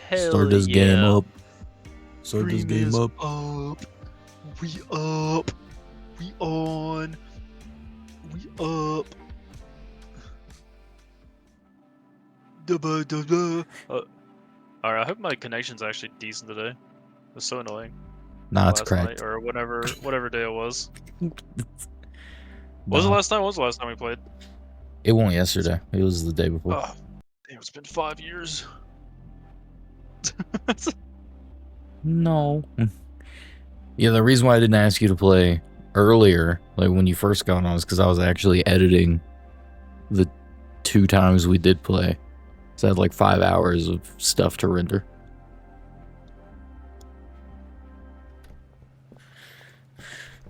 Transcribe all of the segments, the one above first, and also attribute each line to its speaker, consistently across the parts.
Speaker 1: Start
Speaker 2: Hell
Speaker 1: this game
Speaker 2: yeah.
Speaker 1: up. Start this game up.
Speaker 2: Up. We up. We on. We up. Alright, I hope my connection's actually decent today. It was so annoying.
Speaker 1: Nah, it's
Speaker 2: Last night
Speaker 1: cracked.
Speaker 2: or whatever day it was. What was the
Speaker 1: Nah,
Speaker 2: last time? What was the last time we played?
Speaker 1: it wasn't yesterday. It was the day before.
Speaker 2: Oh, damn, it's been 5 years.
Speaker 1: No. Yeah, the reason why I didn't ask you to play earlier, like when you first got on, is because I was actually editing the 2 times we did play. So I had like 5 hours of stuff to render.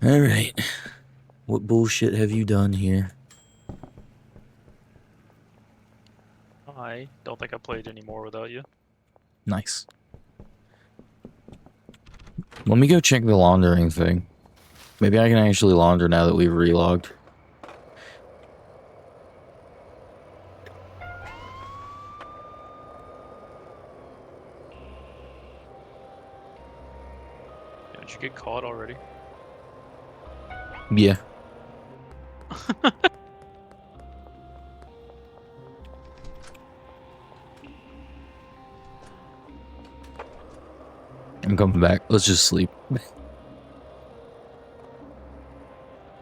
Speaker 1: Alright. What bullshit have you done here?
Speaker 2: I don't think I played anymore without you.
Speaker 1: Nice. Let me go check the laundering thing. Maybe I can actually launder now that we've relogged.
Speaker 2: Did you get caught already?
Speaker 1: Yeah. I'm coming back. Let's just sleep.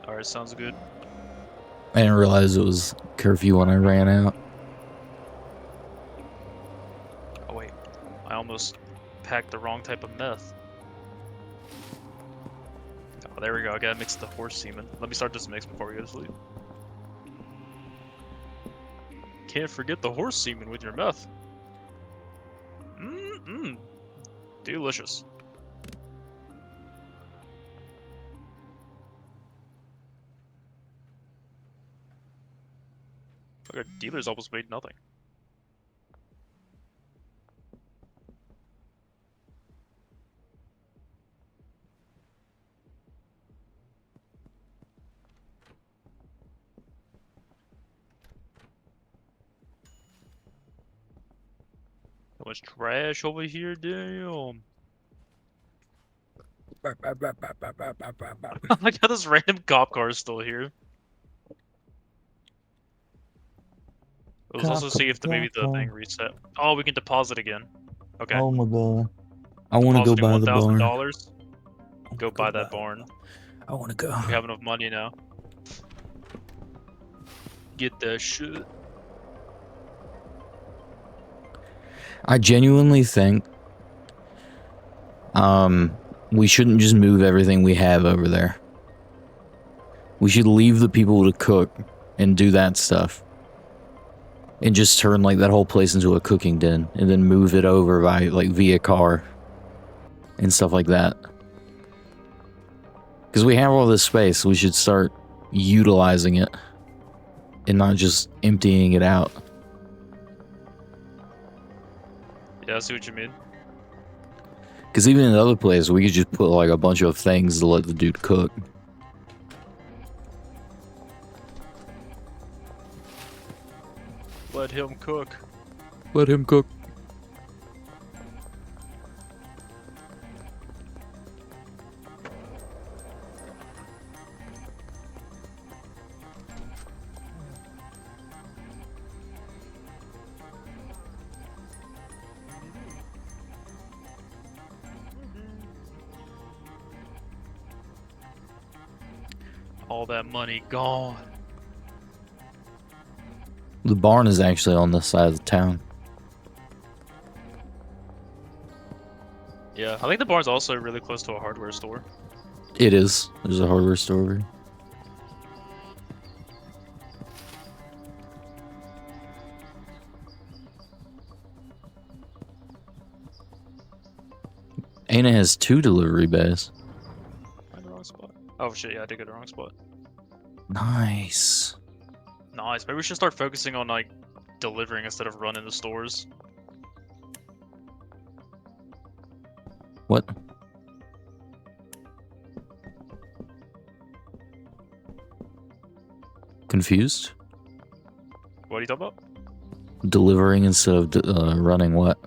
Speaker 2: Alright, sounds good.
Speaker 1: I didn't realize it was curfew when I ran out.
Speaker 2: Oh wait, I almost packed the wrong type of meth. Oh, there we go. I gotta mix the horse semen. Let me start this mix before we go to sleep. Can't forget the horse semen with your meth. Mmm, delicious. Look, our dealers almost made nothing. So much trash over here, damn. I got this random cop car still here. Let's also see if maybe the thing reset. Oh, we can deposit again. Okay.
Speaker 1: Oh my god. I want to go
Speaker 2: Depositing
Speaker 1: buy the barn.
Speaker 2: $1,000. Go buy that barn.
Speaker 1: I want to go.
Speaker 2: We have enough money now. Get that shit.
Speaker 1: I genuinely think we shouldn't just move everything we have over there. We should leave the people to cook and do that stuff. And just turn like that whole place into a cooking den and then move it over by like via car and stuff like that. Because we have all this space, we should start utilizing it and not just emptying it out.
Speaker 2: Yeah, I see what you mean.
Speaker 1: Because even in other places, we could just put like a bunch of things to let the dude cook.
Speaker 2: Let him cook.
Speaker 1: Let him cook.
Speaker 2: All that money gone.
Speaker 1: The barn is actually on this side of the town.
Speaker 2: Yeah, I think the barn's also really close to a hardware store.
Speaker 1: It is. There's a hardware store over here. Ana has 2 delivery bays.
Speaker 2: I'm in the wrong spot. Oh shit, yeah, I did go to the wrong spot.
Speaker 1: Nice.
Speaker 2: Nice. Maybe we should start focusing on like delivering instead of running the stores.
Speaker 1: What? Confused?
Speaker 2: What are you talking about?
Speaker 1: Delivering instead of running what?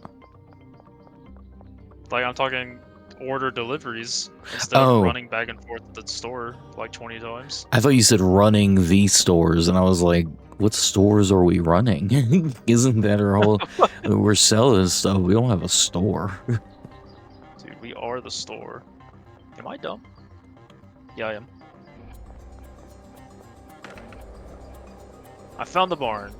Speaker 2: Like, I'm talking order deliveries instead of
Speaker 1: Oh,
Speaker 2: running back and forth to the store like 20 times.
Speaker 1: I thought you said running the stores, and I was like, what stores are we running? Isn't that our whole... We're selling stuff. We don't have a store.
Speaker 2: Dude, we are the store. Am I dumb? Yeah, I am. I found the barn.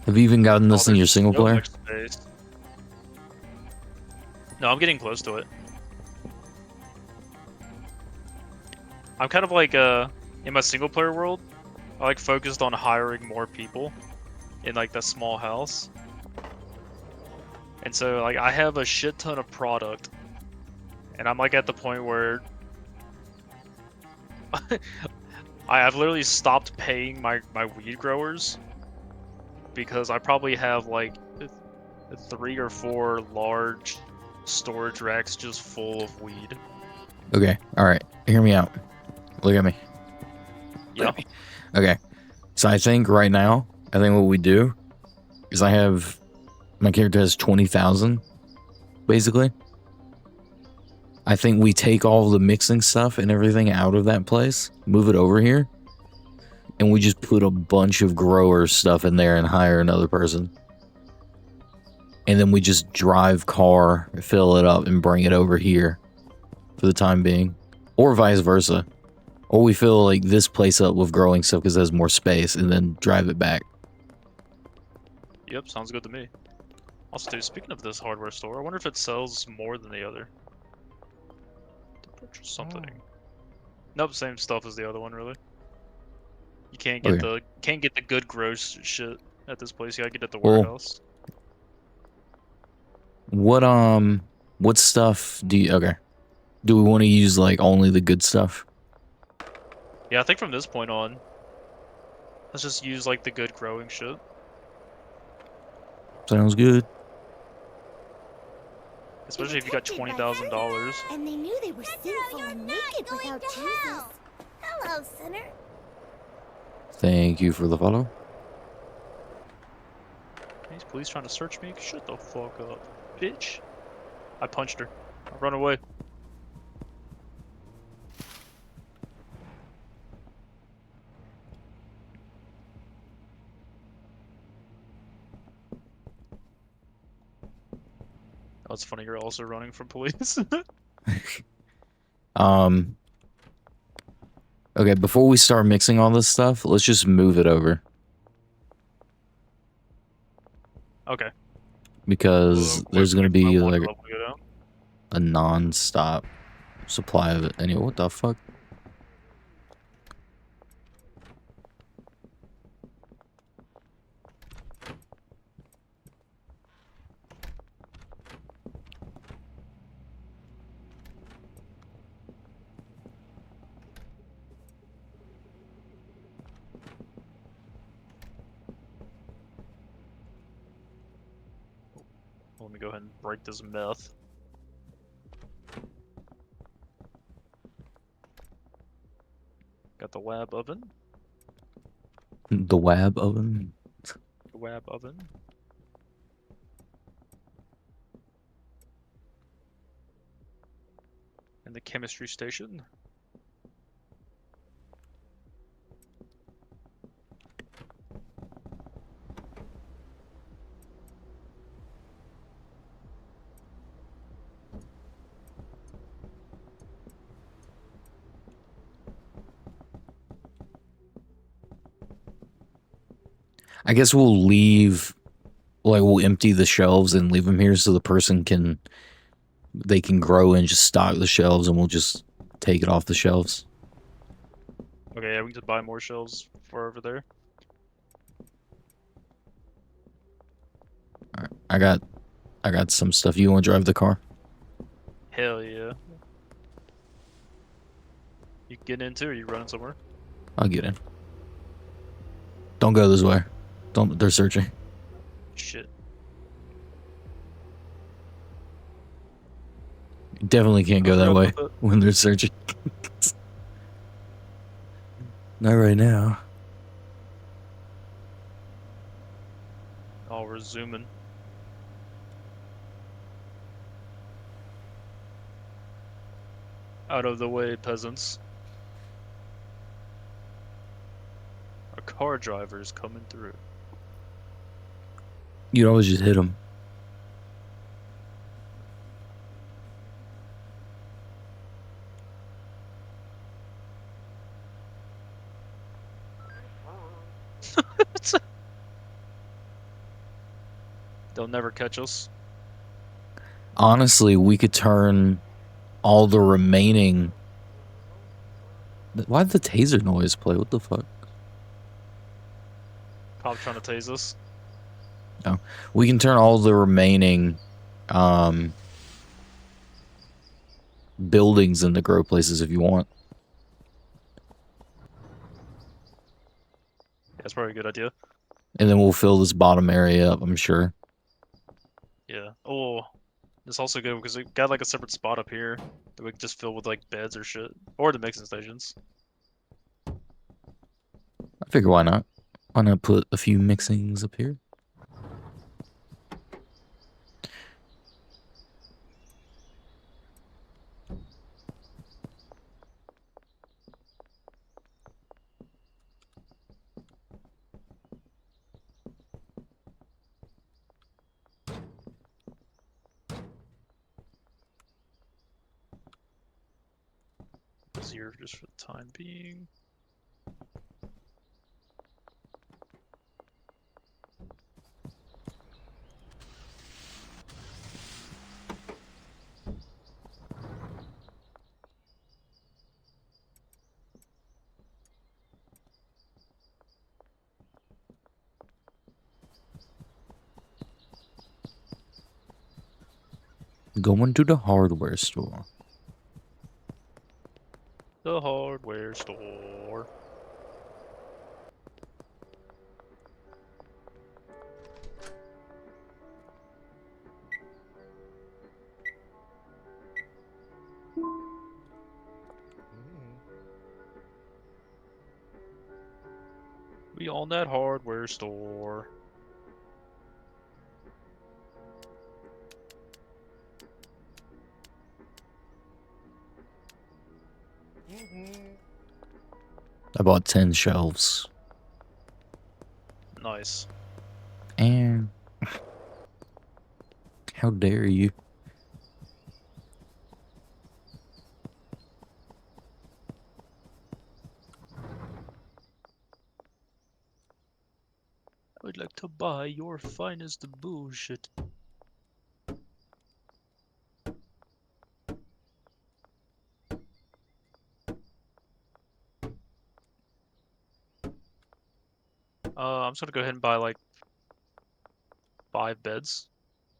Speaker 1: Have you even gotten this in your
Speaker 2: There's
Speaker 1: single
Speaker 2: so
Speaker 1: player?
Speaker 2: much space. No, I'm getting close to it. I'm kind of like, in my single player world, I like focused on hiring more people in like the small house. And so like I have a shit ton of product and I'm like at the point where I've literally stopped paying my weed growers because I probably have like 3 or 4 large storage racks just full of weed.
Speaker 1: Okay, alright. Hear me out. Look at me.
Speaker 2: Yeah.
Speaker 1: Okay, so I think right now, what we do is my character has 20,000, basically. I think we take all the mixing stuff and everything out of that place, move it over here, and we just put a bunch of grower stuff in there and hire another person. And then we just drive car, fill it up, and bring it over here for the time being. Or vice versa. Or we fill like this place up with growing stuff because it has more space and then drive it back.
Speaker 2: Yep, sounds good to me. Also, dude, speaking of this hardware store, I wonder if it sells more than the other. To purchase something. Nope, same stuff as the other one, really. You can't get the good gross shit at this place. You gotta get it at the warehouse.
Speaker 1: What stuff do you... Okay. Do we want to use like only the good stuff?
Speaker 2: Yeah, I think from this point on, let's just use like the good growing shit.
Speaker 1: Sounds good.
Speaker 2: Especially if you got $20,000.
Speaker 3: And they knew they were sinful and naked without Jesus. Hello, sinner.
Speaker 1: Thank you for the follow.
Speaker 2: These police trying to search me? Shut the fuck up, bitch. I punched her. I'll run away. Oh, it's funny you're also running from police.
Speaker 1: Okay, before we start mixing all this stuff, let's just move it over.
Speaker 2: Okay.
Speaker 1: Because there's gonna be like
Speaker 2: a
Speaker 1: a non-stop supply of it. Anyway, what the fuck?
Speaker 2: Let me go ahead and break this meth. Got the lab oven.
Speaker 1: The wab oven?
Speaker 2: The lab oven. And the chemistry station.
Speaker 1: I guess we'll leave, like we'll empty the shelves and leave them here so the person can, they can grow and just stock the shelves and we'll just take it off the shelves.
Speaker 2: Okay, yeah, we can just buy more shelves for over there.
Speaker 1: Alright, I got some stuff. You want to drive the car?
Speaker 2: Hell yeah. You getting into or are you running somewhere?
Speaker 1: I'll get in. Don't go this way. Don't, they're searching.
Speaker 2: Shit.
Speaker 1: You definitely can't go that way when they're searching. Not right now.
Speaker 2: Oh, we're zooming. Out of the way, peasants. A car driver's coming through.
Speaker 1: You'd always just hit him.
Speaker 2: They'll never catch us.
Speaker 1: Honestly, we could turn all the remaining... Why did the taser noise play? What the fuck?
Speaker 2: Cop trying to tase us.
Speaker 1: No. We can turn all the remaining buildings into grow places if you want.
Speaker 2: Yeah, that's probably a good idea.
Speaker 1: And then we'll fill this bottom area up, I'm sure.
Speaker 2: Yeah. Oh, it's also good because we got like a separate spot up here that we can just fill with like beds or shit, or the mixing stations.
Speaker 1: I figure why not? Why not put a few mixings up here?
Speaker 2: Easier just for the time being.
Speaker 1: Going to the hardware store.
Speaker 2: The hardware store. We own that hardware store.
Speaker 1: I bought 10 shelves.
Speaker 2: Nice.
Speaker 1: And how dare you?
Speaker 2: I would like to buy your finest bullshit. I'm just gonna go ahead and buy like 5 beds,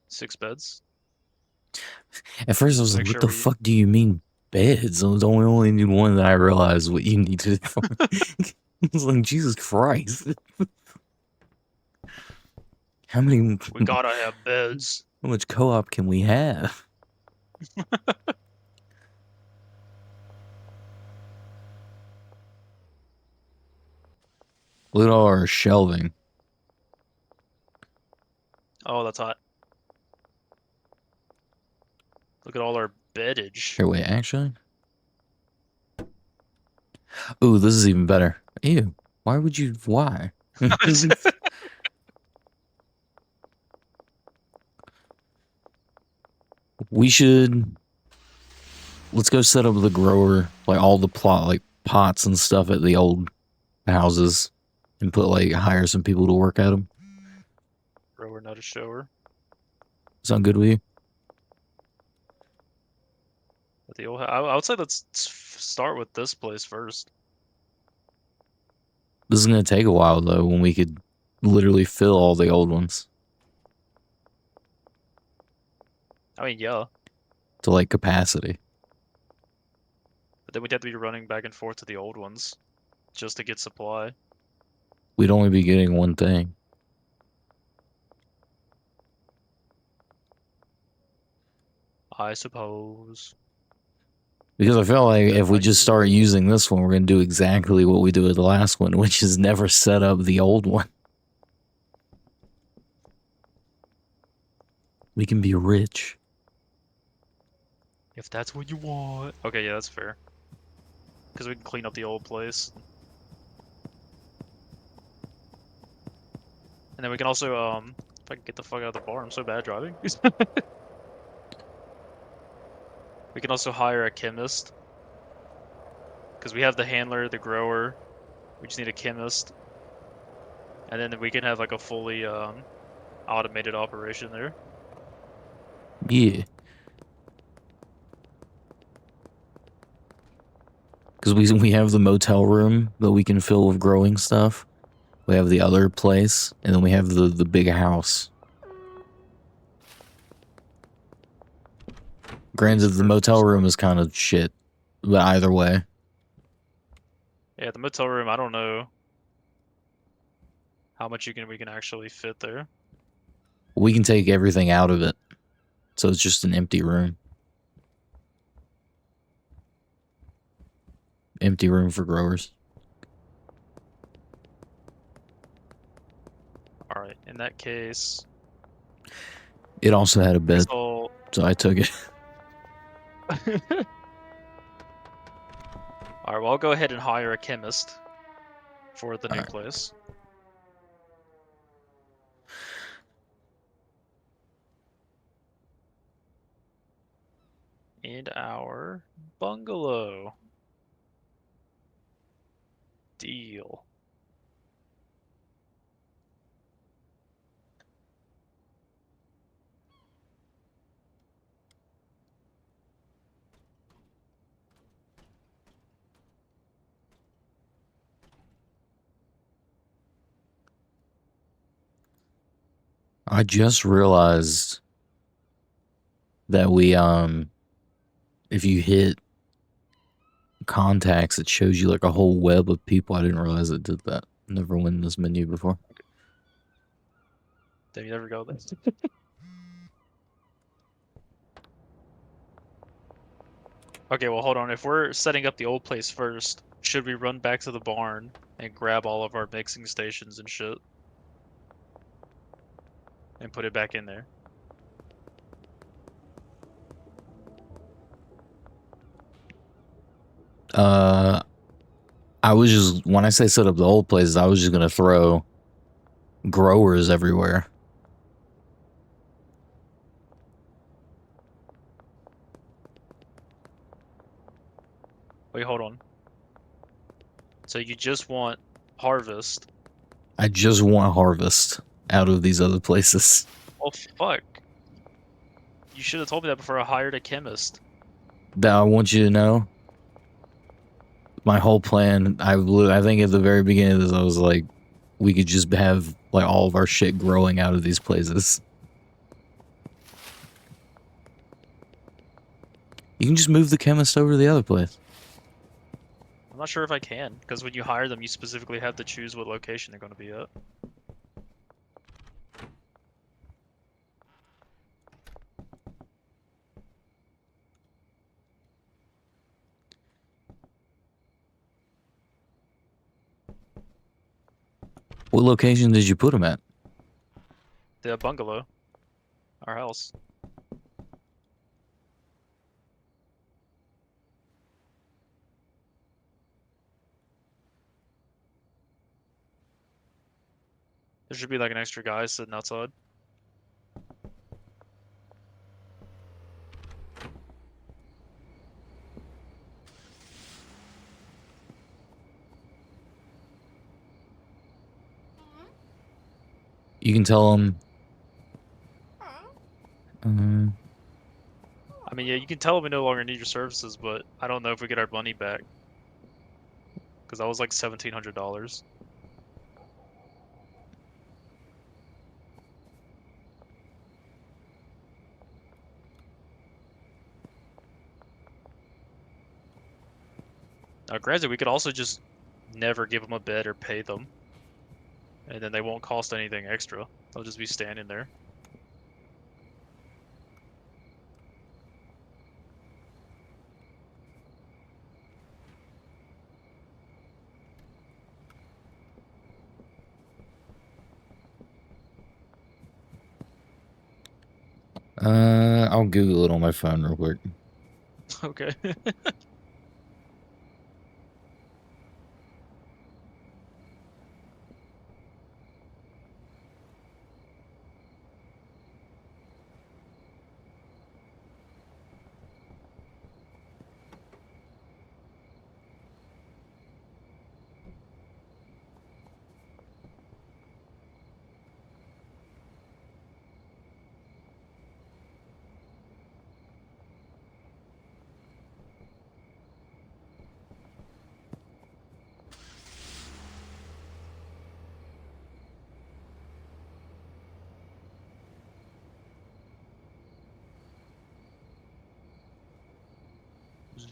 Speaker 2: 6 beds.
Speaker 1: At first I was
Speaker 2: Make
Speaker 1: like, what
Speaker 2: sure
Speaker 1: the
Speaker 2: we-
Speaker 1: fuck do you mean beds? I was only need one that I realized what you needed it for. I was like, Jesus Christ. How many...
Speaker 2: We gotta have beds.
Speaker 1: How much co-op can we have? Look at all our shelving.
Speaker 2: Oh, that's hot. Look at all our beddage.
Speaker 1: Here, wait, actually? Ooh, this is even better. Ew. Why would you... Why? We should... Let's go set up the grower, like all the plot, like pots and stuff at the old houses, and put like hire some people to work at them.
Speaker 2: Grower, not a shower.
Speaker 1: Sound good with you?
Speaker 2: At the old, I would say let's start with this place first.
Speaker 1: This is gonna take a while though, when we could literally fill all the old ones
Speaker 2: I mean, yeah,
Speaker 1: to like capacity.
Speaker 2: but then we'd have to be running back and forth to the old ones just to get supply.
Speaker 1: We'd only be getting one thing.
Speaker 2: I suppose.
Speaker 1: Because I feel like
Speaker 2: That
Speaker 1: if we
Speaker 2: might
Speaker 1: just
Speaker 2: be-
Speaker 1: start using this one, we're gonna do exactly what we did with the last one, which is never set up the old one. We can be rich.
Speaker 2: If that's what you want. Okay, yeah, that's fair. Because we can clean up the old place. And then we can also, if I can get the fuck out of the bar, I'm so bad at driving. We can also hire a chemist. Because we have the handler, the grower. We just need a chemist. And then we can have like a fully automated operation there.
Speaker 1: Yeah. Because we have the motel room that we can fill with growing stuff. We have the other place, and then we have the big house. Granted, the motel room is kind of shit, but either way.
Speaker 2: Yeah, the motel room, I don't know how much we can actually fit there.
Speaker 1: We can take everything out of it, so it's just an empty room. Empty room for growers.
Speaker 2: Alright, in that case...
Speaker 1: It also had a bed,
Speaker 2: So
Speaker 1: I took it.
Speaker 2: Alright, well, I'll go ahead and hire a chemist for the new
Speaker 1: Alright.
Speaker 2: place. And our bungalow. Deal.
Speaker 1: I just realized that we if you hit contacts, it shows you like a whole web of people. I didn't realize it did that. Never went in this menu before.
Speaker 2: Damn, you never go there. Okay, well, hold on. If we're setting up the old place first, should we run back to the barn and grab all of our mixing stations and shit and put it back in there?
Speaker 1: I was just, when I say set up the old places, I was just gonna throw growers everywhere.
Speaker 2: Wait, hold on. So you just want harvest?
Speaker 1: I just want harvest out of these other places.
Speaker 2: Oh, fuck. You should have told me that before I hired a chemist.
Speaker 1: That I want you to know. My whole plan, I think at the very beginning of this, I was like, we could just have like all of our shit growing out of these places. You can just move the chemist over to the other place.
Speaker 2: I'm not sure if I can, because when you hire them, you specifically have to choose what location they're going to be at.
Speaker 1: What location did you put them at?
Speaker 2: The bungalow. Our house. There should be like an extra guy sitting outside.
Speaker 1: You can tell them.
Speaker 2: I mean, yeah, you can tell we no longer need your services, but I don't know if we get our money back. Because that was like $1,700. Now, granted, we could also just never give them a bed or pay them. And then they won't cost anything extra. They'll just be standing there.
Speaker 1: I'll Google it on my phone real quick.
Speaker 2: Okay.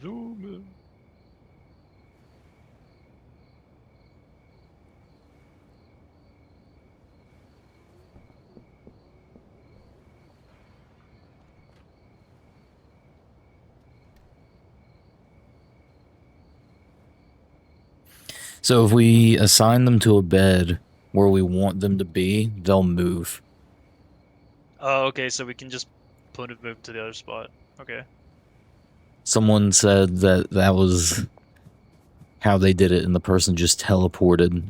Speaker 2: Zoom in.
Speaker 1: So if we assign them to a bed where we want them to be, they'll move.
Speaker 2: Oh, okay, so we can just move to the other spot. Okay.
Speaker 1: Someone said that that was how they did it, and the person just teleported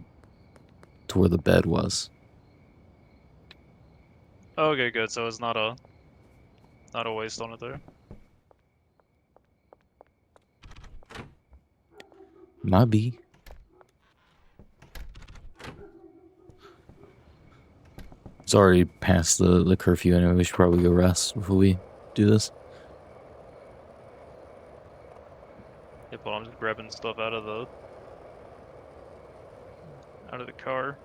Speaker 1: to where the bed was.
Speaker 2: Okay, good. So it's not a waste on it there.
Speaker 1: Might be. It's already past the curfew anyway. We should probably go rest before we do this.
Speaker 2: Yep, well, I'm just grabbing stuff out of the car.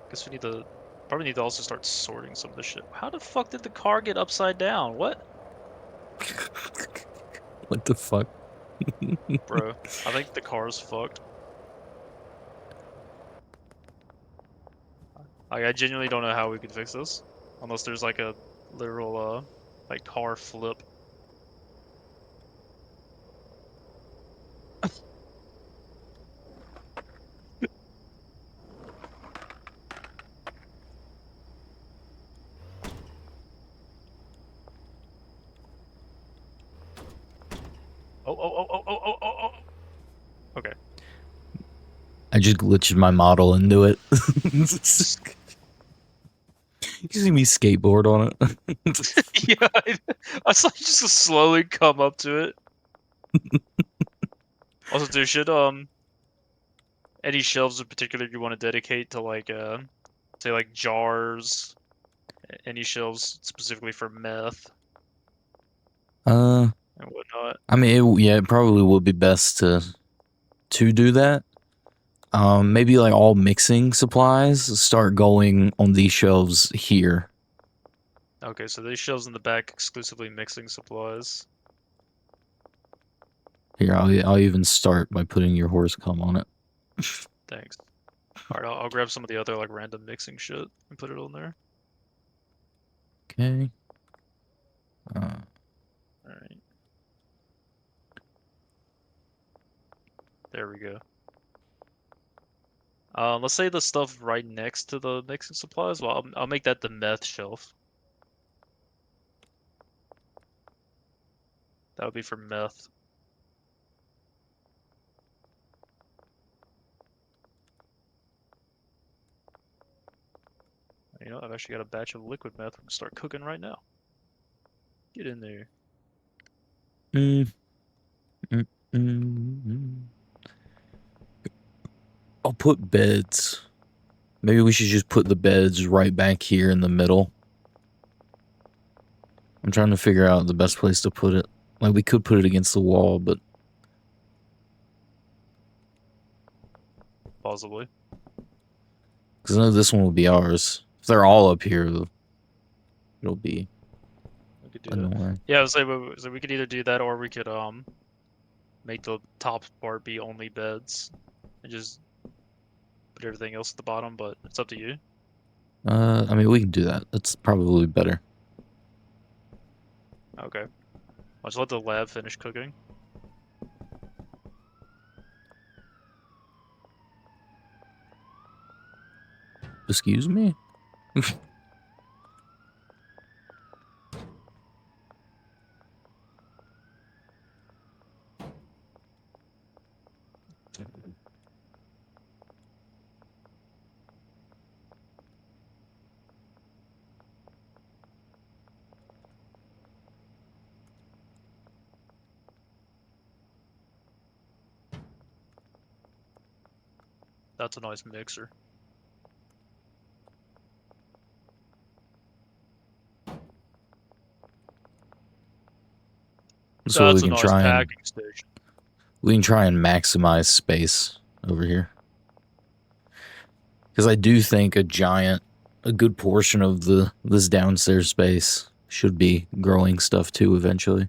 Speaker 2: Guess we need to probably need to also start sorting some of the shit. How the fuck did the car get upside down? What?
Speaker 1: What the fuck?
Speaker 2: Bro, I think the car's fucked. Like, I genuinely don't know how we could fix this. Unless there's like a literal, like car flip. Oh. Okay.
Speaker 1: I just glitched my model into it. You see me skateboard on it.
Speaker 2: Yeah, I saw you just slowly come up to it. Also, dude, should any shelves in particular you want to dedicate to like say like jars, any shelves specifically for meth
Speaker 1: uh,
Speaker 2: and whatnot.
Speaker 1: I mean, yeah, it probably would be best to do that. Maybe like all mixing supplies start going on these shelves here.
Speaker 2: Okay, so these shelves in the back exclusively mixing supplies.
Speaker 1: Here, I'll even start by putting your horse cum on it.
Speaker 2: Thanks. Alright, I'll grab some of the other like random mixing shit and put it on there.
Speaker 1: Okay.
Speaker 2: Alright. There we go. Let's say the stuff right next to the mixing supplies. Well, I'll make that the meth shelf. That would be for meth. You know, I've actually got a batch of liquid meth. We can start cooking right now. Get in there.
Speaker 1: Mm, mm, mm. I'll put beds. Maybe we should just put the beds right back here in the middle. I'm trying to figure out the best place to put it. Like, we could put it against the wall, but
Speaker 2: Possibly.
Speaker 1: because I know this one will be ours. If they're all up here, it'll be
Speaker 2: We could do that.
Speaker 1: annoying.
Speaker 2: Yeah, so we could either do that or we could make the top part be only beds and just put everything else at the bottom, but it's up to you.
Speaker 1: I mean, we can do that. That's probably better.
Speaker 2: Okay. Let's let the lab finish cooking.
Speaker 1: Excuse me?
Speaker 2: That's a nice mixer.
Speaker 1: So we
Speaker 2: That's a
Speaker 1: can
Speaker 2: nice
Speaker 1: try and
Speaker 2: packing station.
Speaker 1: maximize space over here. Because I do think a good portion of this downstairs space should be growing stuff too eventually.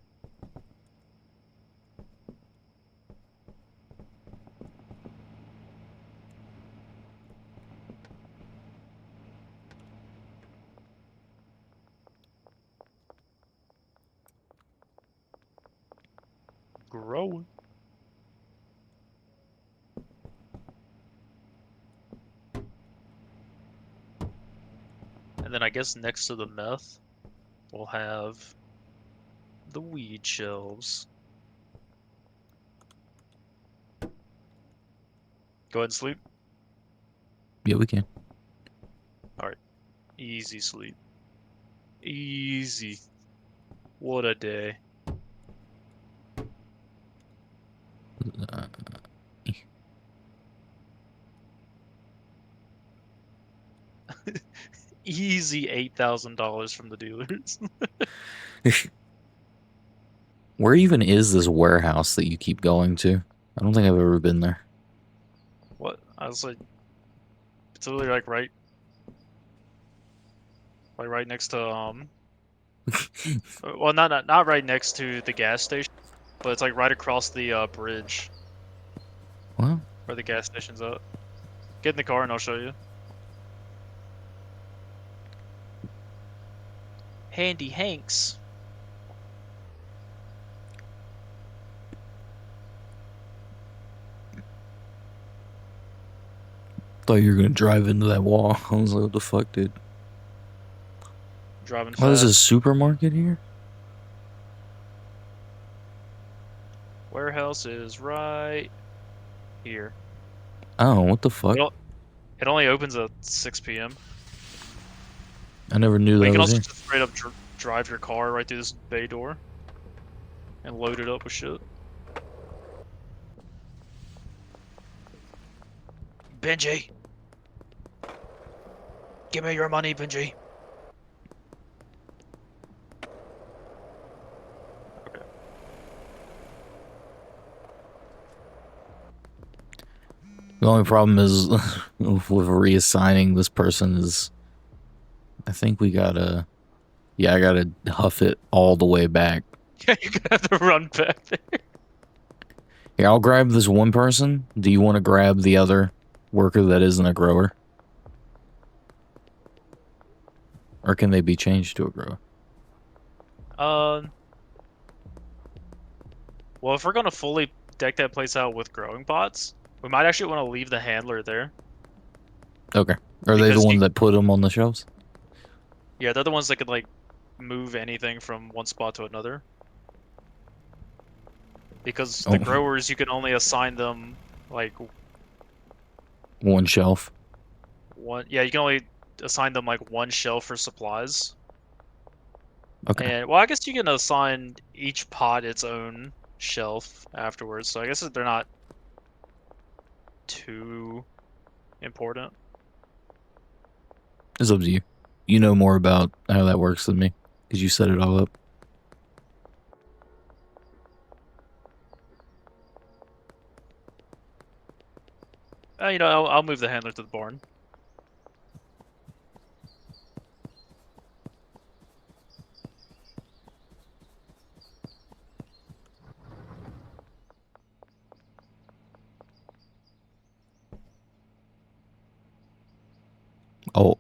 Speaker 2: Growing. And then I guess next to the meth, we'll have the weed shelves. Go ahead and sleep.
Speaker 1: Yeah, we can.
Speaker 2: Alright. Easy sleep. Easy. What a day.
Speaker 1: Uh,
Speaker 2: Easy $8,000 from the dealers.
Speaker 1: Where even is this warehouse that you keep going to? I don't think I've ever been there.
Speaker 2: What? I was like, it's literally like right next to well, not right next to the gas station, but it's like right across the bridge
Speaker 1: Well,
Speaker 2: where the gas station's at. Get in the car and I'll show you. Handy Hanks.
Speaker 1: thought you were gonna drive into that wall. I was like, what the fuck, dude?
Speaker 2: Driving
Speaker 1: Oh, there's a
Speaker 2: fast.
Speaker 1: supermarket here?
Speaker 2: Warehouse is right here.
Speaker 1: Oh, what the fuck?
Speaker 2: It only opens at 6 p.m.
Speaker 1: I never knew
Speaker 2: But you
Speaker 1: that
Speaker 2: can
Speaker 1: was
Speaker 2: also
Speaker 1: here.
Speaker 2: just straight up drive your car right through this bay door and load it up with shit. Benji! Give me your money, Benji!
Speaker 1: The only problem is with reassigning this person is I think we gotta I gotta huff it all the way back.
Speaker 2: Yeah, you're gonna have to run back there.
Speaker 1: Here, I'll grab this one person. Do you want to grab the other worker that isn't a grower? Or can they be changed to a grower?
Speaker 2: Well, if we're gonna fully deck that place out with growing pots, we might actually want to leave the handler there.
Speaker 1: Okay. Are they the
Speaker 2: Because
Speaker 1: one that put them on the shelves?
Speaker 2: yeah, they're the ones that could like move anything from one spot to another. Because the
Speaker 1: Oh,
Speaker 2: growers, you can only assign them like
Speaker 1: one shelf.
Speaker 2: one. Yeah, you can only assign them like one shelf for supplies.
Speaker 1: Okay.
Speaker 2: And well, I guess you can assign each pot its own shelf afterwards. So I guess they're not too important.
Speaker 1: It's up to you. You know more about how that works than me because you set it all up.
Speaker 2: You know, I'll move the handler to the barn.
Speaker 1: Oh.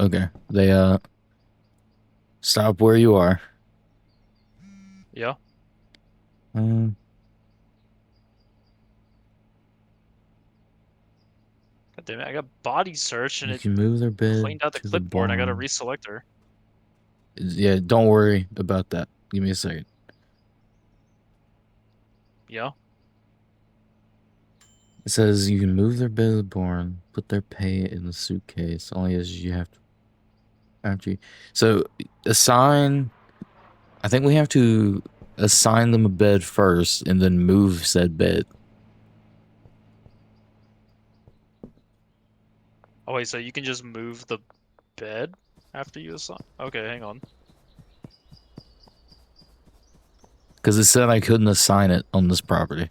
Speaker 1: Okay. They stop where you are.
Speaker 2: Yeah.
Speaker 1: Um,
Speaker 2: God damn it, I got body search and
Speaker 1: you
Speaker 2: it
Speaker 1: can move their bed
Speaker 2: cleaned out the
Speaker 1: to the
Speaker 2: clipboard and I got a
Speaker 1: barn.
Speaker 2: reselector.
Speaker 1: Yeah, don't worry about that. Give me a second.
Speaker 2: Yeah.
Speaker 1: It says you can move their bed to the barn, put their pay in the suitcase. Only as you have to. After you, so assign. I think we have to assign them a bed first, and then move said bed.
Speaker 2: Oh wait, so you can just move the bed after you assign? Okay, hang on.
Speaker 1: Because it said I couldn't assign it on this property.